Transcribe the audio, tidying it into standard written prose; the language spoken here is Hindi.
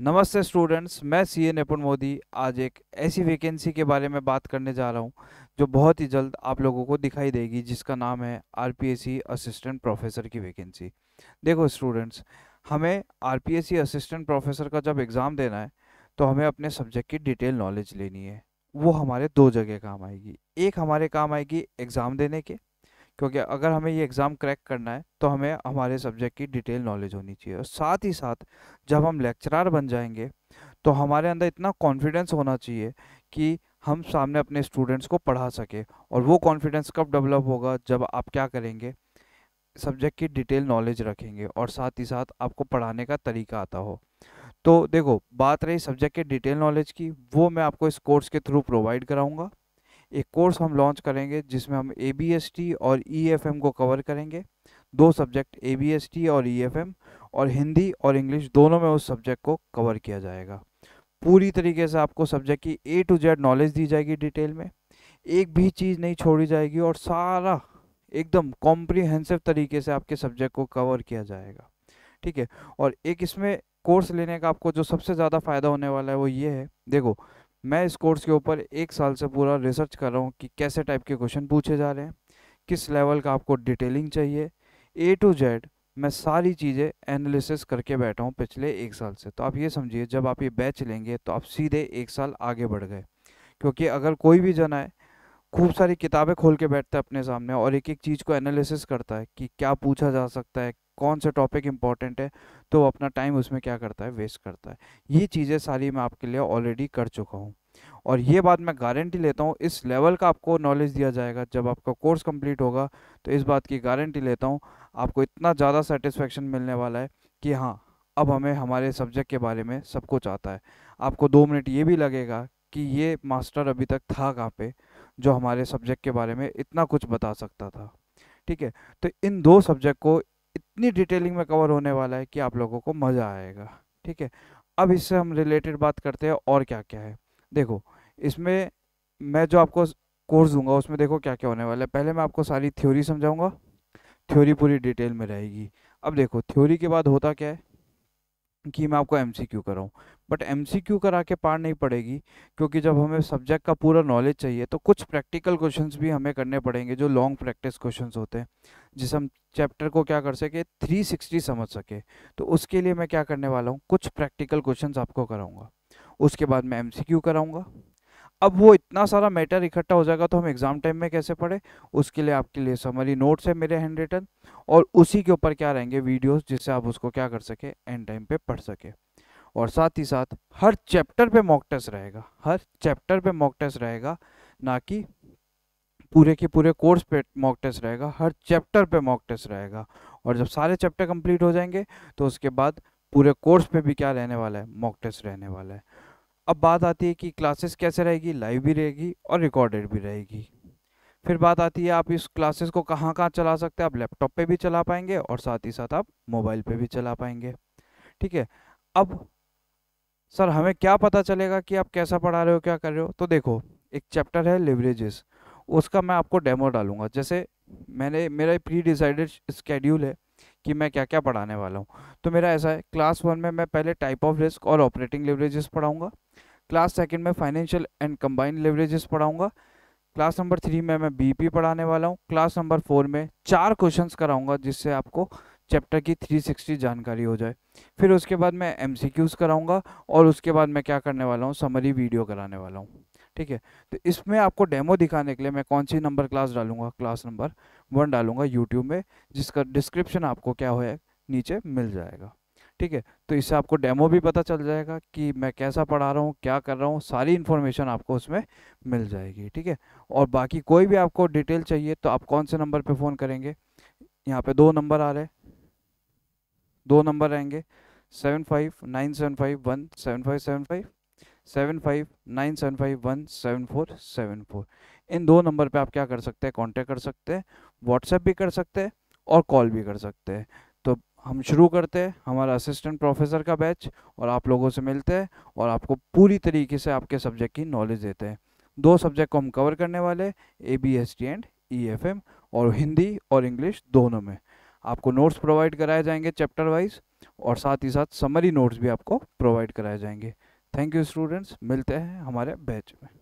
नमस्ते स्टूडेंट्स, मैं सीए निपुण मोदी आज एक ऐसी वैकेंसी के बारे में बात करने जा रहा हूं जो बहुत ही जल्द आप लोगों को दिखाई देगी, जिसका नाम है आरपीएससी असिस्टेंट प्रोफेसर की वैकेंसी। देखो स्टूडेंट्स, हमें आरपीएससी असिस्टेंट प्रोफेसर का जब एग्ज़ाम देना है तो हमें अपने सब्जेक्ट की डिटेल नॉलेज लेनी है। वो हमारे दो जगह काम आएगी। एक हमारे काम आएगी एग्ज़ाम देने के, क्योंकि अगर हमें ये एग्ज़ाम क्रैक करना है तो हमें हमारे सब्जेक्ट की डिटेल नॉलेज होनी चाहिए। और साथ ही साथ जब हम लेक्चरर बन जाएंगे तो हमारे अंदर इतना कॉन्फिडेंस होना चाहिए कि हम सामने अपने स्टूडेंट्स को पढ़ा सके। और वो कॉन्फिडेंस कब डेवलप होगा? जब आप क्या करेंगे, सब्जेक्ट की डिटेल नॉलेज रखेंगे और साथ ही साथ आपको पढ़ाने का तरीका आता हो। तो देखो, बात रही सब्जेक्ट के डिटेल नॉलेज की, वो मैं आपको इस कोर्स के थ्रू प्रोवाइड कराऊंगा। एक कोर्स हम लॉन्च करेंगे जिसमें हम एबीएसटी और ईएफएम को कवर करेंगे। दो सब्जेक्ट एबीएसटी और ईएफएम, और हिंदी और इंग्लिश दोनों में उस सब्जेक्ट को कवर किया जाएगा। पूरी तरीके से आपको सब्जेक्ट की ए टू जेड नॉलेज दी जाएगी डिटेल में। एक भी चीज़ नहीं छोड़ी जाएगी और सारा एकदम कॉम्प्रिहेंसिव तरीके से आपके सब्जेक्ट को कवर किया जाएगा। ठीक है। और एक इसमें कोर्स लेने का आपको जो सबसे ज़्यादा फ़ायदा होने वाला है वो ये है। देखो, मैं इस कोर्स के ऊपर एक साल से पूरा रिसर्च कर रहा हूँ कि कैसे टाइप के क्वेश्चन पूछे जा रहे हैं, किस लेवल का आपको डिटेलिंग चाहिए। ए टू जेड मैं सारी चीज़ें एनालिसिस करके बैठा हूँ पिछले एक साल से। तो आप ये समझिए, जब आप ये बैच लेंगे तो आप सीधे एक साल आगे बढ़ गए। क्योंकि अगर कोई भी जन है, खूब सारी किताबें खोल के बैठता है अपने सामने और एक एक चीज़ को एनालिसिस करता है कि क्या पूछा जा सकता है, कौन से टॉपिक इंपॉर्टेंट है, तो वो अपना टाइम उसमें क्या करता है, वेस्ट करता है। ये चीज़ें सारी मैं आपके लिए ऑलरेडी कर चुका हूँ। और ये बात मैं गारंटी लेता हूँ, इस लेवल का आपको नॉलेज दिया जाएगा जब आपका कोर्स कंप्लीट होगा। तो इस बात की गारंटी लेता हूँ, आपको इतना ज़्यादा सेटिस्फेक्शन मिलने वाला है कि हाँ, अब हमें हमारे सब्जेक्ट के बारे में सब कुछ आता है। आपको 2 मिनट ये भी लगेगा कि ये मास्टर अभी तक था कहाँ पे, जो हमारे सब्जेक्ट के बारे में इतना कुछ बता सकता था। ठीक है। तो इन दो सब्जेक्ट को इतनी डिटेलिंग में कवर होने वाला है कि आप लोगों को मज़ा आएगा। ठीक है। अब इससे हम रिलेटेड बात करते हैं और क्या क्या है। देखो, इसमें मैं जो आपको कोर्स दूंगा उसमें देखो क्या क्या होने वाला है। पहले मैं आपको सारी थ्योरी समझाऊंगा। थ्योरी पूरी डिटेल में रहेगी। अब देखो, थ्योरी के बाद होता क्या है कि मैं आपको एमसीक्यू कराऊं। बट एमसीक्यू करा के पार नहीं पड़ेगी, क्योंकि जब हमें सब्जेक्ट का पूरा नॉलेज चाहिए तो कुछ प्रैक्टिकल क्वेश्चंस भी हमें करने पड़ेंगे, जो लॉन्ग प्रैक्टिस क्वेश्चंस होते हैं, जिस हम चैप्टर को क्या कर सके 360 समझ सके। तो उसके लिए मैं क्या करने वाला हूँ, कुछ प्रैक्टिकल क्वेश्चंस आपको कराऊंगा। उसके बाद मैं एमसीक्यू कराऊंगा। अब वो इतना सारा मैटर इकट्ठा हो जाएगा तो हम एग्जाम टाइम में कैसे पढ़े? उसके लिए आपके लिए समरी नोट्स है मेरे हैंड रिटन, और उसी के ऊपर क्या रहेंगे, वीडियोस, जिससे आप उसको क्या कर सके, एंड टाइम पे पढ़ सके। और साथ ही साथ हर चैप्टर पे मॉक टेस्ट रहेगा, हर चैप्टर पे मॉक टेस्ट रहेगा, ना कि पूरे के पूरे कोर्स पे मॉक टेस्ट रहेगा, हर चैप्टर पे मॉक टेस्ट रहेगा। और जब सारे चैप्टर कंप्लीट हो जाएंगे तो उसके बाद पूरे कोर्स पे भी क्या रहने वाला है, मॉक टेस्ट रहने वाला है। अब बात आती है कि क्लासेस कैसे रहेगी, लाइव भी रहेगी और रिकॉर्डेड भी रहेगी। फिर बात आती है आप इस क्लासेस को कहाँ कहाँ चला सकते हैं। आप लैपटॉप पे भी चला पाएंगे और साथ ही साथ आप मोबाइल पे भी चला पाएंगे। ठीक है। अब सर, हमें क्या पता चलेगा कि आप कैसा पढ़ा रहे हो, क्या कर रहे हो? तो देखो, एक चैप्टर है लिवरेजेस, उसका मैं आपको डेमो डालूंगा। जैसे मेरा प्री डिसाइडेड स्केड्यूल है कि मैं क्या क्या पढ़ाने वाला हूँ। तो मेरा ऐसा है, क्लास 1 में मैं पहले टाइप ऑफ रिस्क और ऑपरेटिंग लिवरेजेस पढ़ाऊंगा। क्लास सेकंड में फाइनेंशियल एंड कंबाइंड लिवरेजेस पढ़ाऊंगा। क्लास नंबर 3 में मैं बीपी पढ़ाने वाला हूँ। क्लास नंबर 4 में 4 क्वेश्चंस कराऊंगा, जिससे आपको चैप्टर की 360 जानकारी हो जाए। फिर उसके बाद मैं एमसीक्यूज कराऊंगा और उसके बाद मैं क्या करने वाला हूँ, समरी वीडियो कराने वाला हूँ। ठीक है। तो इसमें आपको डेमो दिखाने के लिए मैं कौन सी नंबर क्लास डालूंगा, क्लास नंबर 1 डालूंगा यूट्यूब में, जिसका डिस्क्रिप्शन आपको क्या है, नीचे मिल जाएगा। ठीक है। तो इससे आपको डेमो भी पता चल जाएगा कि मैं कैसा पढ़ा रहा हूँ, क्या कर रहा हूँ, सारी इन्फॉर्मेशन आपको उसमें मिल जाएगी। ठीक है। और बाकी कोई भी आपको डिटेल चाहिए तो आप कौन से नंबर पे फ़ोन करेंगे? यहाँ पे दो नंबर आ रहे हैं, दो नंबर रहेंगे, 7597517575, 7597517474। इन दो नंबर पे आप क्या कर सकते हैं, कांटेक्ट कर सकते हैं, व्हाट्सएप भी कर सकते हैं और कॉल भी कर सकते हैं। तो हम शुरू करते हैं हमारा असिस्टेंट प्रोफेसर का बैच, और आप लोगों से मिलते हैं और आपको पूरी तरीके से आपके सब्जेक्ट की नॉलेज देते हैं। दो सब्जेक्ट को हम कवर करने वाले हैं, A B S T and E F M, और हिंदी और इंग्लिश दोनों में। आपको नोट्स प्रोवाइड कराए जाएंगे चैप्टर वाइज, और साथ ही साथ समरी नोट्स भी आपको प्रोवाइड कराए जाएंगे। थैंक यू स्टूडेंट्स, मिलते हैं हमारे बैच में।